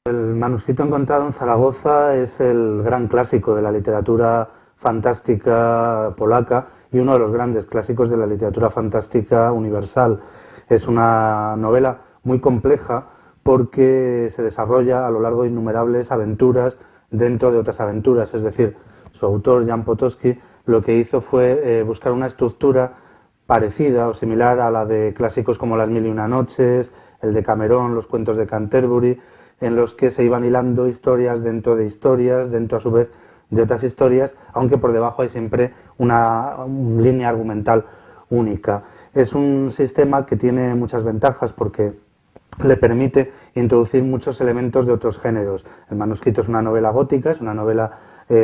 El manuscrito encontrado en Zaragoza es el gran clásico de la literatura fantástica polaca y uno de los grandes clásicos de la literatura fantástica universal. Es una novela muy compleja porque se desarrolla a lo largo de innumerables aventuras dentro de otras aventuras. Es decir, su autor, Jan Potocki, lo que hizo fue buscar una estructura parecida o similar a la de clásicos como Las Mil y una Noches, el Decamerón, los cuentos de Canterbury, en los que se iban hilando historias, dentro a su vez de otras historias, aunque por debajo hay siempre una línea argumental única. Es un sistema que tiene muchas ventajas porque le permite introducir muchos elementos de otros géneros. El manuscrito es una novela gótica, es una novela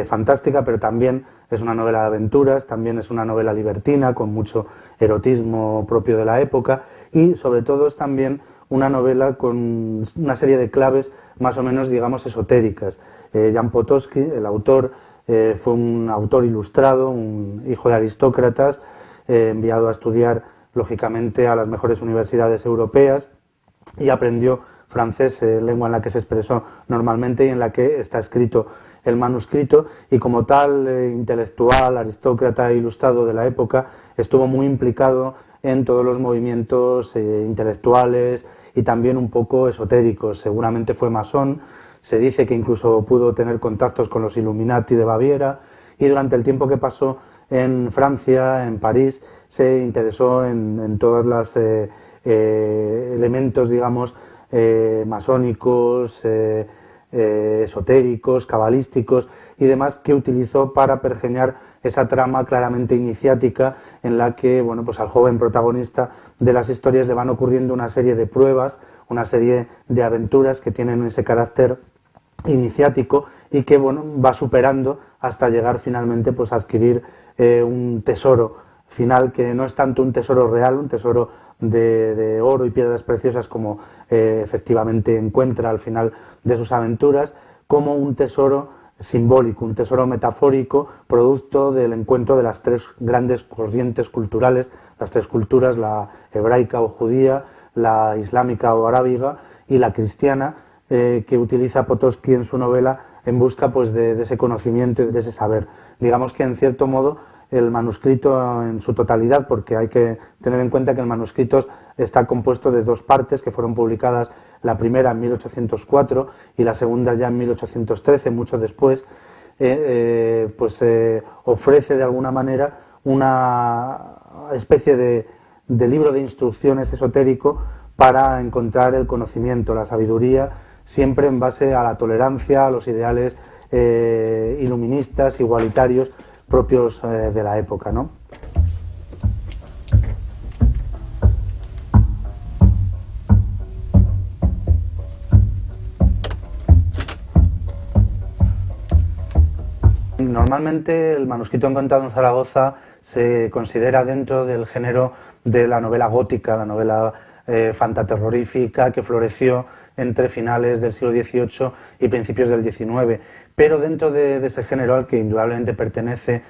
fantástica, pero también es una novela de aventuras, también es una novela libertina, con mucho erotismo propio de la época, y sobre todo es también una novela con una serie de claves más o menos, digamos, esotéricas. Jan Potocki, el autor, fue un autor ilustrado, un hijo de aristócratas, enviado a estudiar, lógicamente, a las mejores universidades europeas, y aprendió francés, lengua en la que se expresó normalmente y en la que está escrito el manuscrito, y como tal intelectual, aristócrata e ilustrado de la época, estuvo muy implicado en todos los movimientos intelectuales y también un poco esotéricos. Seguramente fue masón, se dice que incluso pudo tener contactos con los Illuminati de Baviera, y durante el tiempo que pasó en Francia, en París, se interesó en todos los elementos, digamos, masónicos, esotéricos, cabalísticos y demás, que utilizó para pergeñar esa trama claramente iniciática en la que, bueno, pues al joven protagonista de las historias le van ocurriendo una serie de pruebas, una serie de aventuras que tienen ese carácter iniciático y que, bueno, va superando hasta llegar finalmente pues a adquirir un tesoro final, que no es tanto un tesoro real, un tesoro de oro y piedras preciosas como efectivamente encuentra al final de sus aventuras, como un tesoro simbólico, un tesoro metafórico, producto del encuentro de las tres grandes corrientes culturales, las tres culturas, la hebraica o judía, la islámica o arábiga y la cristiana, que utiliza Potocki en su novela en busca pues de ese conocimiento y de ese saber. Digamos que en cierto modo el manuscrito en su totalidad, porque hay que tener en cuenta que el manuscrito está compuesto de dos partes que fueron publicadas, la primera en 1804 y la segunda ya en 1813, mucho después, ofrece de alguna manera una especie de libro de instrucciones esotérico para encontrar el conocimiento, la sabiduría, siempre en base a la tolerancia, a los ideales iluministas, igualitarios, propios de la época, ¿no? Normalmente el manuscrito encontrado en Zaragoza se considera dentro del género de la novela gótica, la novela fantaterrorífica que floreció entre finales del siglo XVIII y principios del XIX, pero dentro de ese género al que indudablemente pertenece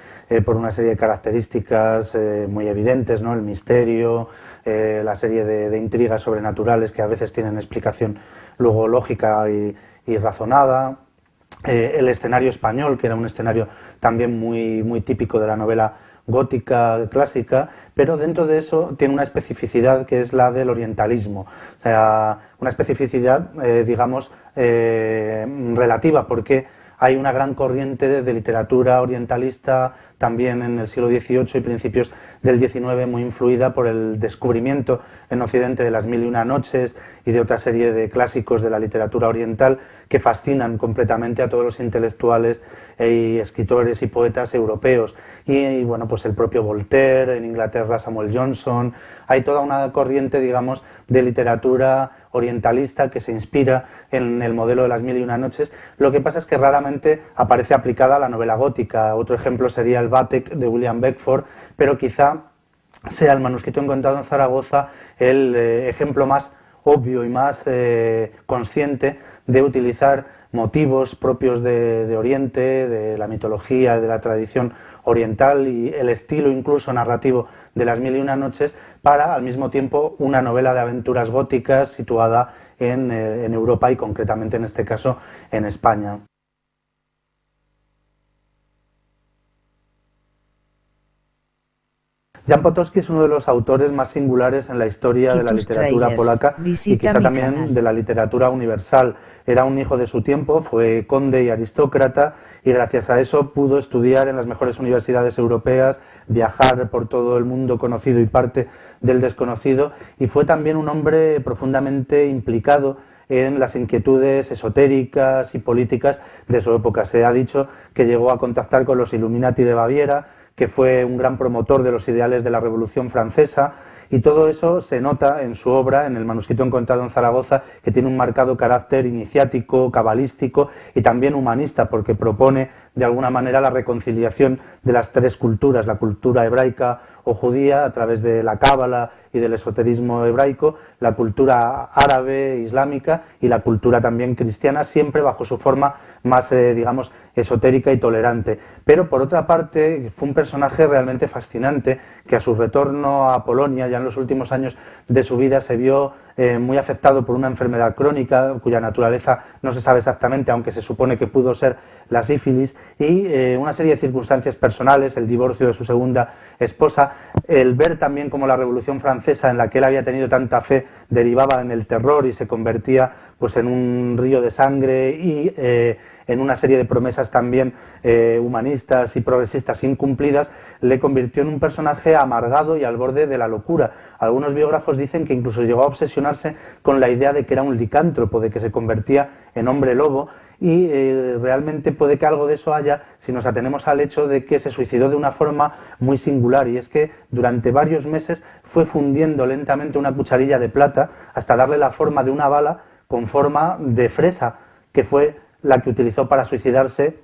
por una serie de características muy evidentes, ¿no? El misterio, la serie de intrigas sobrenaturales que a veces tienen explicación luego lógica y razonada, el escenario español, que era un escenario también muy típico de la novela gótica clásica, pero dentro de eso tiene una especificidad que es la del orientalismo, o sea, una especificidad, digamos, relativa, porque hay una gran corriente de literatura orientalista también en el siglo XVIII y principios del XIX, muy influida por el descubrimiento en Occidente de Las Mil y una Noches y de otra serie de clásicos de la literatura oriental que fascinan completamente a todos los intelectuales y escritores y poetas europeos. Y bueno, pues el propio Voltaire, en Inglaterra Samuel Johnson, hay toda una corriente, digamos, de literatura orientalista que se inspira en el modelo de Las Mil y una Noches. Lo que pasa es que raramente aparece aplicada a la novela gótica. Otro ejemplo sería el Vathek de William Beckford, pero quizá sea el manuscrito encontrado en Zaragoza el ejemplo más obvio y más consciente de utilizar motivos propios de Oriente, de la mitología, de la tradición oriental y el estilo incluso narrativo de Las Mil y una Noches para, al mismo tiempo, una novela de aventuras góticas situada en Europa y concretamente en este caso en España. Jan Potocki es uno de los autores más singulares en la historia de la literatura polaca y quizá también de la literatura universal. Era un hijo de su tiempo, fue conde y aristócrata y gracias a eso pudo estudiar en las mejores universidades europeas, viajar por todo el mundo conocido y parte del desconocido, y fue también un hombre profundamente implicado en las inquietudes esotéricas y políticas de su época. Se ha dicho que llegó a contactar con los Illuminati de Baviera, que fue un gran promotor de los ideales de la Revolución Francesa, y todo eso se nota en su obra, en el manuscrito encontrado en Zaragoza, que tiene un marcado carácter iniciático, cabalístico y también humanista, porque propone de alguna manera la reconciliación de las tres culturas, la cultura hebraica o judía a través de la cábala y del esoterismo hebraico, la cultura árabe, islámica y la cultura también cristiana, siempre bajo su forma más, digamos, esotérica y tolerante. Pero por otra parte fue un personaje realmente fascinante que a su retorno a Polonia, ya en los últimos años de su vida, se vio muy afectado por una enfermedad crónica cuya naturaleza no se sabe exactamente, aunque se supone que pudo ser la sífilis, y una serie de circunstancias personales, el divorcio de su segunda esposa, el ver también cómo la Revolución Francesa, en la que él había tenido tanta fe, derivaba en el terror y se convertía pues en un río de sangre y en una serie de promesas también humanistas y progresistas incumplidas, le convirtió en un personaje amargado y al borde de la locura. Algunos biógrafos dicen que incluso llegó a obsesionarse con la idea de que era un licántropo, de que se convertía en hombre lobo, y realmente puede que algo de eso haya si nos atenemos al hecho de que se suicidó de una forma muy singular, y es que durante varios meses fue fundiendo lentamente una cucharilla de plata hasta darle la forma de una bala con forma de fresa, que fue la que utilizó para suicidarse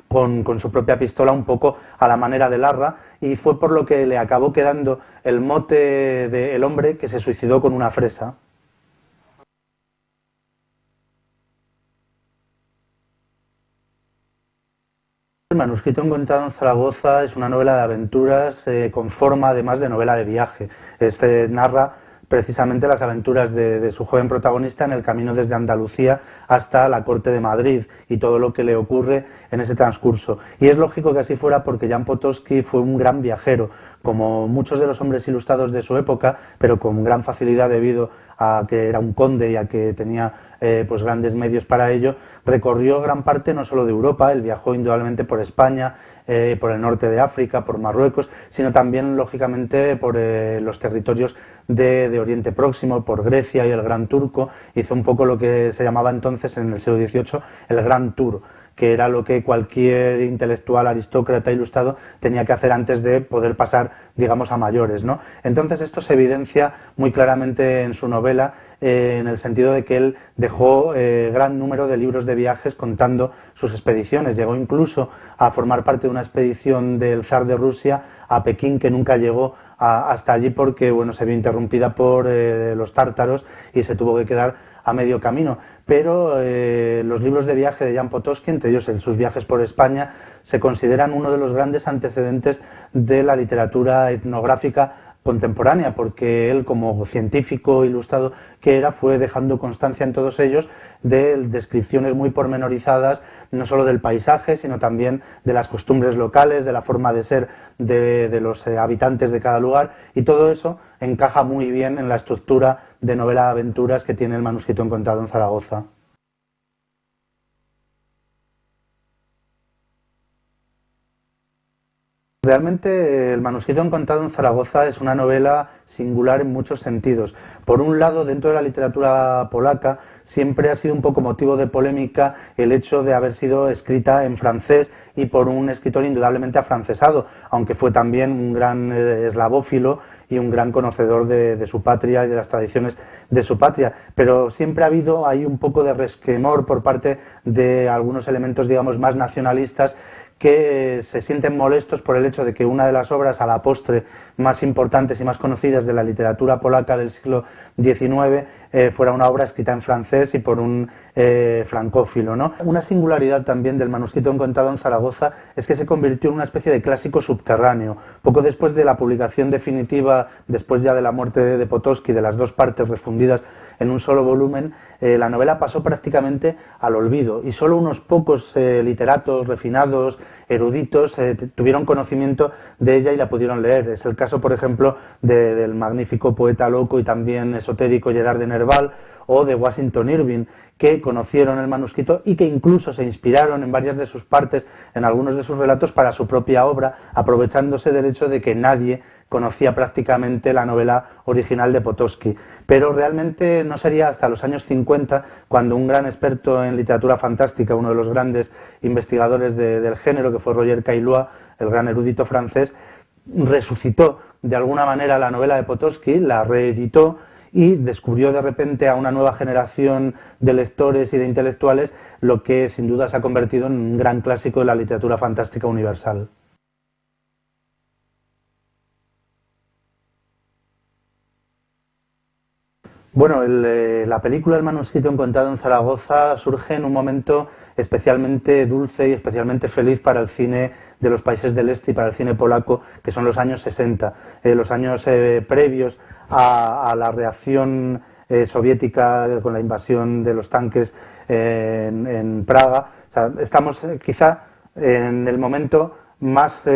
con su propia pistola, un poco a la manera de Larra, y fue por lo que le acabó quedando el mote de el hombre que se suicidó con una fresa. El manuscrito encontrado en Zaragoza es una novela de aventuras con forma además de novela de viaje. Narra precisamente las aventuras de su joven protagonista en el camino desde Andalucía hasta la corte de Madrid y todo lo que le ocurre en ese transcurso. Y es lógico que así fuera porque Jan Potocki fue un gran viajero, como muchos de los hombres ilustrados de su época, pero con gran facilidad debido a que era un conde y a que tenía pues grandes medios para ello. Recorrió gran parte no solo de Europa, él viajó indudablemente por España, por el norte de África, por Marruecos, sino también, lógicamente, por los territorios de Oriente Próximo, por Grecia y el Gran Turco. Hizo un poco lo que se llamaba entonces, en el siglo XVIII, el Gran Tour, que era lo que cualquier intelectual, aristócrata, ilustrado tenía que hacer antes de poder pasar, digamos, a mayores, ¿no? Entonces esto se evidencia muy claramente en su novela, en el sentido de que él dejó gran número de libros de viajes contando sus expediciones. Llegó incluso a formar parte de una expedición del zar de Rusia a Pekín, que nunca llegó hasta allí porque bueno, se vio interrumpida por los tártaros y se tuvo que quedar a medio camino. Pero los libros de viaje de Jan Potocki, entre ellos en sus viajes por España, se consideran uno de los grandes antecedentes de la literatura etnográfica contemporánea, porque él, como científico ilustrado que era, fue dejando constancia en todos ellos de descripciones muy pormenorizadas, no solo del paisaje, sino también de las costumbres locales, de la forma de ser de los habitantes de cada lugar, y todo eso encaja muy bien en la estructura de novela de aventuras que tiene el manuscrito encontrado en Zaragoza. Realmente el manuscrito encontrado en Zaragoza es una novela singular en muchos sentidos. Por un lado, dentro de la literatura polaca siempre ha sido un poco motivo de polémica el hecho de haber sido escrita en francés y por un escritor indudablemente afrancesado, aunque fue también un gran eslavófilo y un gran conocedor de su patria y de las tradiciones de su patria. Pero siempre ha habido ahí un poco de resquemor por parte de algunos elementos, digamos, más nacionalistas, que se sienten molestos por el hecho de que una de las obras a la postre más importantes y más conocidas de la literatura polaca del siglo XIX fuera una obra escrita en francés y por un francófilo, ¿no? Una singularidad también del manuscrito encontrado en Zaragoza es que se convirtió en una especie de clásico subterráneo. Poco después de la publicación definitiva, después ya de la muerte de Potocki, de las dos partes refundidas en un solo volumen, la novela pasó prácticamente al olvido y solo unos pocos literatos refinados, eruditos, tuvieron conocimiento de ella y la pudieron leer. Es el caso, por ejemplo, del magnífico poeta loco y también esotérico Gerard de Nerval, o de Washington Irving, que conocieron el manuscrito y que incluso se inspiraron en varias de sus partes, en algunos de sus relatos, para su propia obra, aprovechándose del hecho de que nadie conocía prácticamente la novela original de Potocki. Pero realmente no sería hasta los años 50 cuando un gran experto en literatura fantástica, uno de los grandes investigadores del género, que fue Roger Caillois, el gran erudito francés, resucitó de alguna manera la novela de Potocki, la reeditó y descubrió de repente a una nueva generación de lectores y de intelectuales, lo que sin duda se ha convertido en un gran clásico de la literatura fantástica universal. Bueno, la película El manuscrito encontrado en Zaragoza surge en un momento especialmente dulce y especialmente feliz para el cine de los países del este y para el cine polaco, que son los años 60, los años previos a la reacción soviética con la invasión de los tanques en Praga. O sea, estamos quizá en el momento más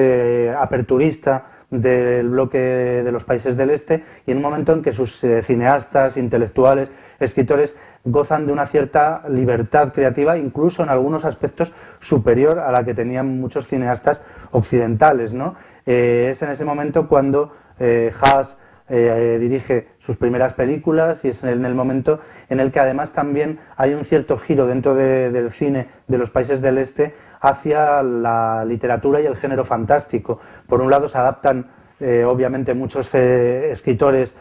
aperturista del bloque de los países del este y en un momento en que sus cineastas, intelectuales, escritores gozan de una cierta libertad creativa, incluso en algunos aspectos superior a la que tenían muchos cineastas occidentales, ¿no? Es en ese momento cuando Haas dirige sus primeras películas y es en el momento en el que además también hay un cierto giro dentro del cine de los países del este hacia la literatura y el género fantástico. Por un lado se adaptan obviamente muchos escritores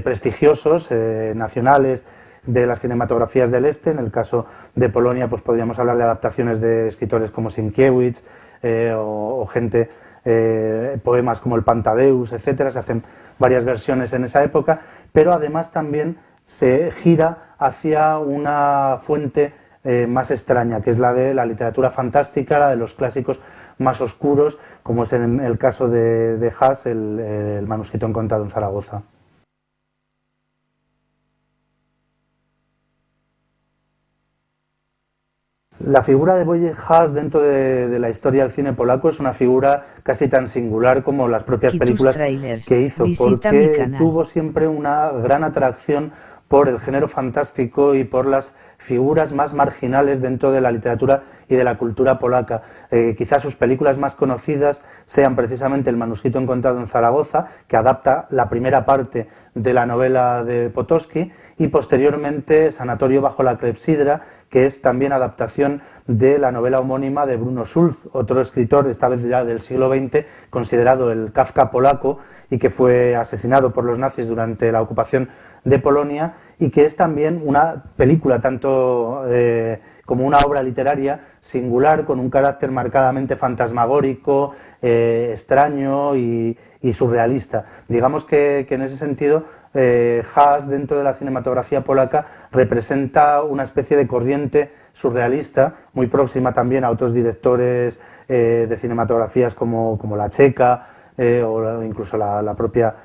prestigiosos, nacionales, de las cinematografías del este. En el caso de Polonia pues podríamos hablar de adaptaciones de escritores como Sienkiewicz o gente, poemas como el Pantadeus, etcétera. Se hacen varias versiones en esa época, pero además también se gira hacia una fuente más extraña, que es la de la literatura fantástica, la de los clásicos más oscuros, como es en el caso de Haas, el manuscrito encontrado en Zaragoza. La figura de Wojciech Haas dentro de la historia del cine polaco es una figura casi tan singular como las propias películas que hizo, porque tuvo siempre una gran atracción por el género fantástico y por las figuras más marginales dentro de la literatura y de la cultura polaca. Quizás sus películas más conocidas sean precisamente El manuscrito encontrado en Zaragoza, que adapta la primera parte de la novela de Potocki, y posteriormente Sanatorio bajo la clepsidra, que es también adaptación de la novela homónima de Bruno Schulz, otro escritor, esta vez ya del siglo XX, considerado el Kafka polaco y que fue asesinado por los nazis durante la ocupación de Polonia, y que es también una película tanto como una obra literaria singular, con un carácter marcadamente fantasmagórico, extraño y surrealista. Digamos que en ese sentido Haas, dentro de la cinematografía polaca, representa una especie de corriente surrealista, muy próxima también a otros directores de cinematografías como la checa o incluso la propia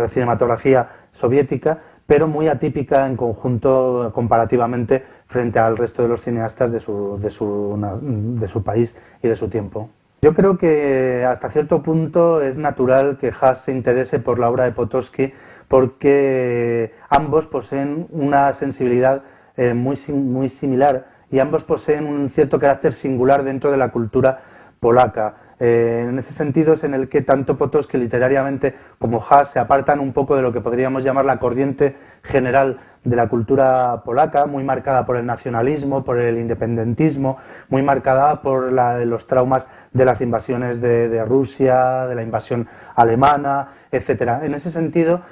cinematografía soviética, pero muy atípica en conjunto comparativamente frente al resto de los cineastas de su país y de su tiempo. Yo creo que hasta cierto punto es natural que Haas se interese por la obra de Potocki, porque ambos poseen una sensibilidad muy similar y ambos poseen un cierto carácter singular dentro de la cultura polaca. En ese sentido es en el que tanto Potocki literariamente como Haas se apartan un poco de lo que podríamos llamar la corriente general de la cultura polaca, muy marcada por el nacionalismo, por el independentismo, muy marcada por los traumas de las invasiones de Rusia, de la invasión alemana, etcétera. En ese sentido,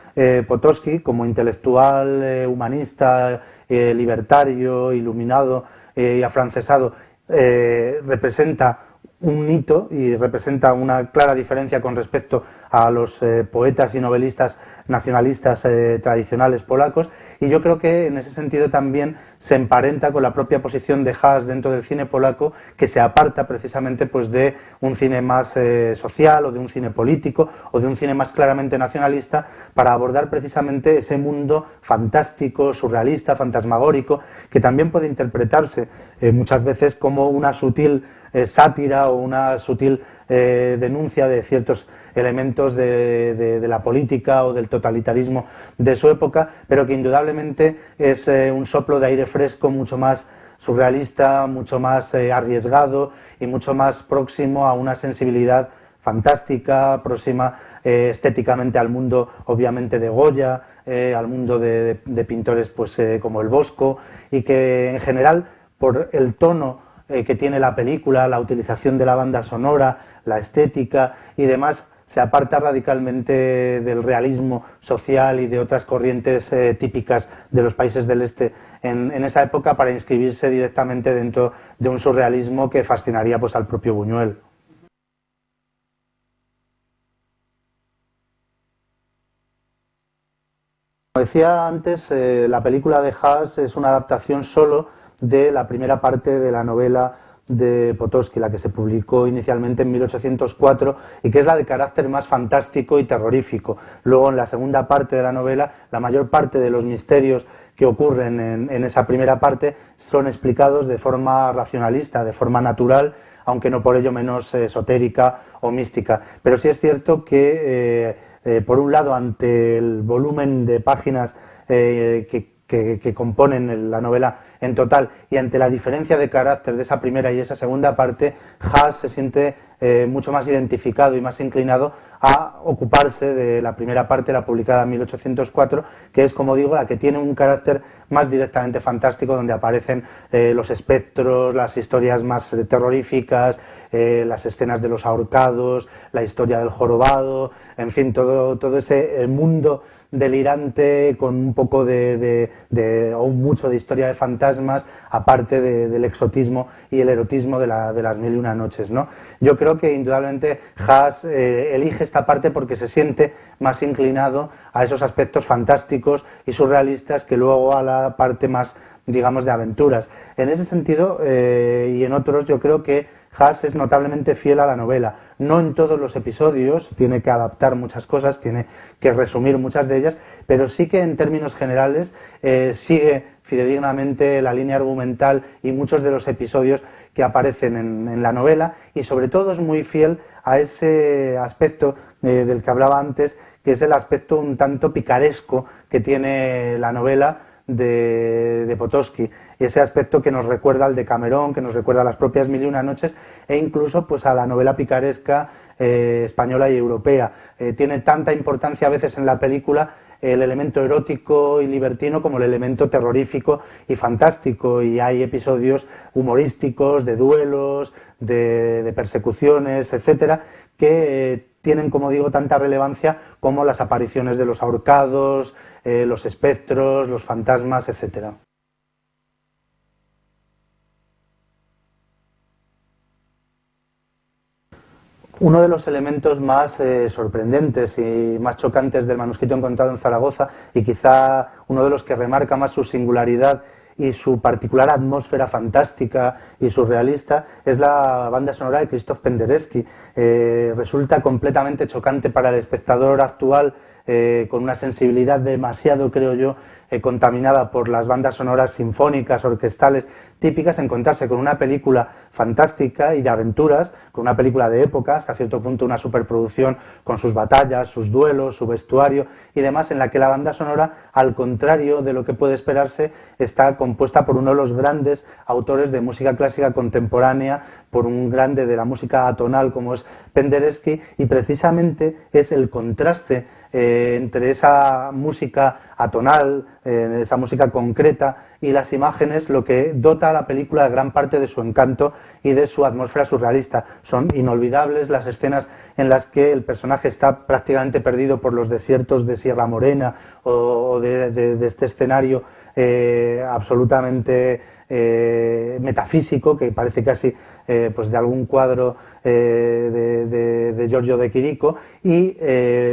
Potocki, como intelectual, humanista, libertario, iluminado y afrancesado, representa un hito y representa una clara diferencia con respecto a los poetas y novelistas nacionalistas tradicionales polacos, y yo creo que en ese sentido también se emparenta con la propia posición de Haas dentro del cine polaco, que se aparta precisamente pues, de un cine más social o de un cine político o de un cine más claramente nacionalista, para abordar precisamente ese mundo fantástico, surrealista, fantasmagórico, que también puede interpretarse muchas veces como una sutil sátira o una sutil denuncia de ciertos elementos de la política o del totalitarismo de su época, pero que indudablemente es un soplo de aire fresco mucho más surrealista, mucho más arriesgado y mucho más próximo a una sensibilidad fantástica, próxima estéticamente al mundo obviamente de Goya, al mundo de pintores pues, como el Bosco, y que en general por el tono que tiene la película, la utilización de la banda sonora, la estética y demás, se aparta radicalmente del realismo social y de otras corrientes típicas de los países del este en esa época, para inscribirse directamente dentro de un surrealismo que fascinaría pues, al propio Buñuel. Como decía antes, la película de Haas es una adaptación solo de la primera parte de la novela de Potocki, la que se publicó inicialmente en 1804 y que es la de carácter más fantástico y terrorífico. Luego, en la segunda parte de la novela, la mayor parte de los misterios que ocurren en esa primera parte son explicados de forma racionalista, de forma natural, aunque no por ello menos esotérica o mística. Pero sí es cierto que, por un lado, ante el volumen de páginas que componen la novela en total y ante la diferencia de carácter de esa primera y esa segunda parte, Haas se siente mucho más identificado y más inclinado a ocuparse de la primera parte, la publicada en 1804, que es, como digo, la que tiene un carácter más directamente fantástico, donde aparecen los espectros, las historias más terroríficas, las escenas de los ahorcados, la historia del jorobado, en fin, todo ese mundo delirante con un poco o mucho de historia de fantasmas, aparte del exotismo y el erotismo de las mil y una noches, ¿no? Yo creo que indudablemente Haas elige esta parte porque se siente más inclinado a esos aspectos fantásticos y surrealistas que luego a la parte más, digamos, de aventuras. En ese sentido y en otros, yo creo que Haas es notablemente fiel a la novela. No en todos los episodios, tiene que adaptar muchas cosas, tiene que resumir muchas de ellas, pero sí que en términos generales sigue fidedignamente la línea argumental y muchos de los episodios que aparecen en la novela, y sobre todo es muy fiel a ese aspecto del que hablaba antes, que es el aspecto un tanto picaresco que tiene la novela de Potocki, y ese aspecto que nos recuerda al de Camerón, que nos recuerda a las propias Mil y una noches e incluso pues a la novela picaresca española y europea. Tiene tanta importancia a veces en la película el elemento erótico y libertino como el elemento terrorífico y fantástico, y hay episodios humorísticos, de duelos, de persecuciones, etcétera, que tienen, como digo, tanta relevancia como las apariciones de los ahorcados, los espectros, los fantasmas, etcétera. Uno de los elementos más sorprendentes y más chocantes del manuscrito encontrado en Zaragoza, y quizá uno de los que remarca más su singularidad y su particular atmósfera fantástica y surrealista, es la banda sonora de Krzysztof Penderecki. Resulta completamente chocante para el espectador actual, con una sensibilidad demasiado, creo yo, contaminada por las bandas sonoras sinfónicas, orquestales típicas, encontrarse con una película fantástica y de aventuras, con una película de época, hasta cierto punto una superproducción con sus batallas, sus duelos, su vestuario y demás, en la que la banda sonora, al contrario de lo que puede esperarse, está compuesta por uno de los grandes autores de música clásica contemporánea, por un grande de la música atonal como es Penderecki, y precisamente es el contraste entre esa música atonal, esa música concreta y las imágenes, lo que dota a la película de gran parte de su encanto y de su atmósfera surrealista. Son inolvidables las escenas en las que el personaje está prácticamente perdido por los desiertos de Sierra Morena o de este escenario absolutamente metafísico, que parece casi pues de algún cuadro de de Giorgio de Chirico, y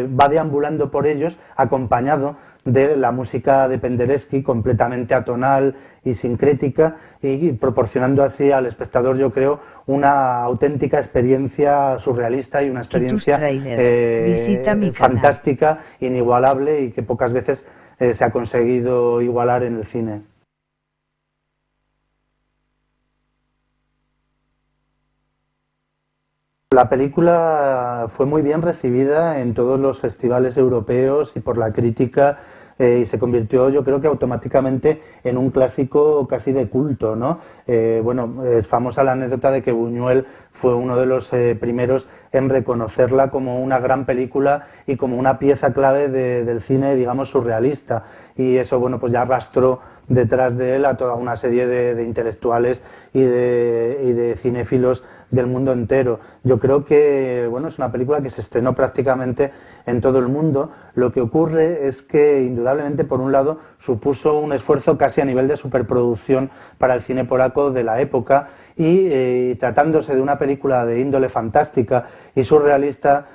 va deambulando por ellos acompañado de la música de Penderecki, completamente atonal y sincrética, y proporcionando así al espectador, yo creo, una auténtica experiencia surrealista y una experiencia fantástica, inigualable, y que pocas veces se ha conseguido igualar en el cine. La película fue muy bien recibida en todos los festivales europeos y por la crítica, y se convirtió, yo creo que automáticamente, en un clásico casi de culto, ¿no? Bueno, es famosa la anécdota de que Buñuel fue uno de los primeros en reconocerla como una gran película y como una pieza clave del cine, digamos, surrealista, y eso, bueno, pues ya arrastró detrás de él a toda una serie de intelectuales y de cinéfilos del mundo entero. Yo creo que, bueno, es una película que se estrenó prácticamente en todo el mundo. Lo que ocurre es que, indudablemente, por un lado, supuso un esfuerzo casi a nivel de superproducción para el cine polaco de la época, y tratándose de una película de índole fantástica y surrealista,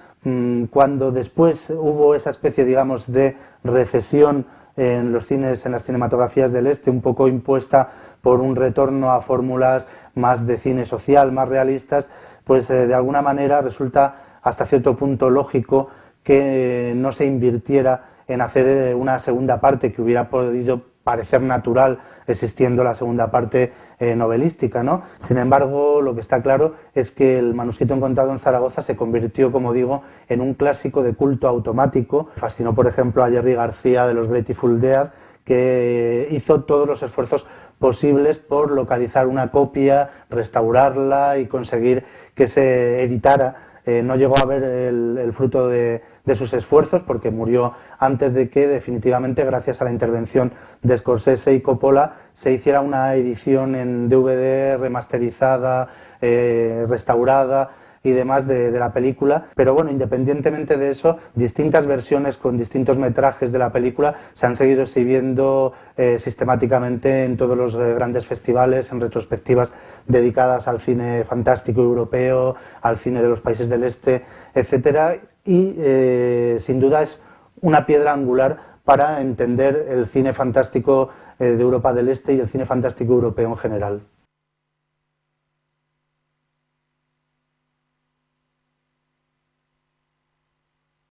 cuando después hubo esa especie, digamos, de recesión en los cines, en las cinematografías del este, un poco impuesta por un retorno a fórmulas más de cine social, más realistas, pues de alguna manera resulta hasta cierto punto lógico que no se invirtiera en hacer una segunda parte, que hubiera podido parecer natural existiendo la segunda parte novelística, ¿no? Sin embargo, lo que está claro es que el manuscrito encontrado en Zaragoza se convirtió, como digo, en un clásico de culto automático. Fascinó, por ejemplo, a Jerry García de los Grateful Dead, que hizo todos los esfuerzos posibles por localizar una copia, restaurarla y conseguir que se editara. No llegó a ver el fruto de sus esfuerzos, porque murió antes de que definitivamente, gracias a la intervención de Scorsese y Coppola, se hiciera una edición en DVD remasterizada, restaurada y demás de la película. Pero bueno, independientemente de eso, distintas versiones con distintos metrajes de la película se han seguido exhibiendo sistemáticamente en todos los grandes festivales, en retrospectivas dedicadas al cine fantástico europeo, al cine de los países del este, etcétera, y sin duda es una piedra angular para entender el cine fantástico de Europa del Este y el cine fantástico europeo en general.